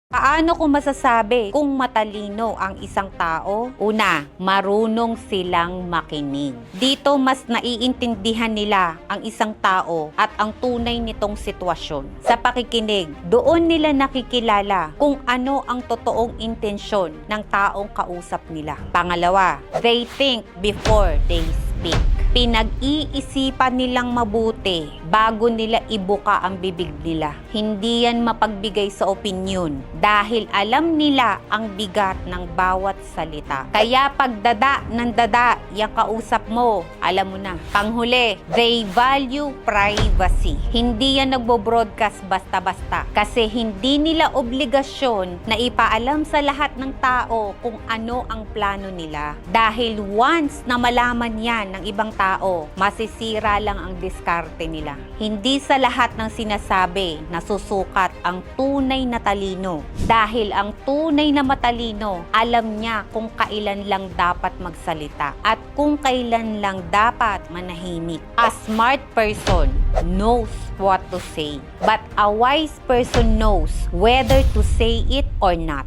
Paano ko masasabi kung matalino ang isang tao? Una, marunong silang makinig. Dito mas naiintindihan nila ang isang tao at ang tunay nitong sitwasyon. Sa pakikinig, doon nila nakikilala kung ano ang totoong intensyon ng taong kausap nila. Pangalawa, they think before they speak. Pinag-iisipan nilang mabuti bago nila ibuka ang bibig nila. Hindi yan mapagbigay sa opinyon dahil alam nila ang bigat ng bawat salita. Kaya pagdada ng dada yung kausap mo, alam mo na. Panghuli, they value privacy. Hindi yan nagbo-broadcast basta-basta kasi hindi nila obligasyon na ipaalam sa lahat ng tao kung ano ang plano nila. Dahil once na malaman yan ng ibang tao, masisira lang ang diskarte nila. Hindi sa lahat ng sinasabi nasusukat ang tunay na talino. Dahil ang tunay na matalino, alam niya kung kailan lang dapat magsalita at kung kailan lang dapat manahimik. A smart person knows what to say, but a wise person knows whether to say it or not.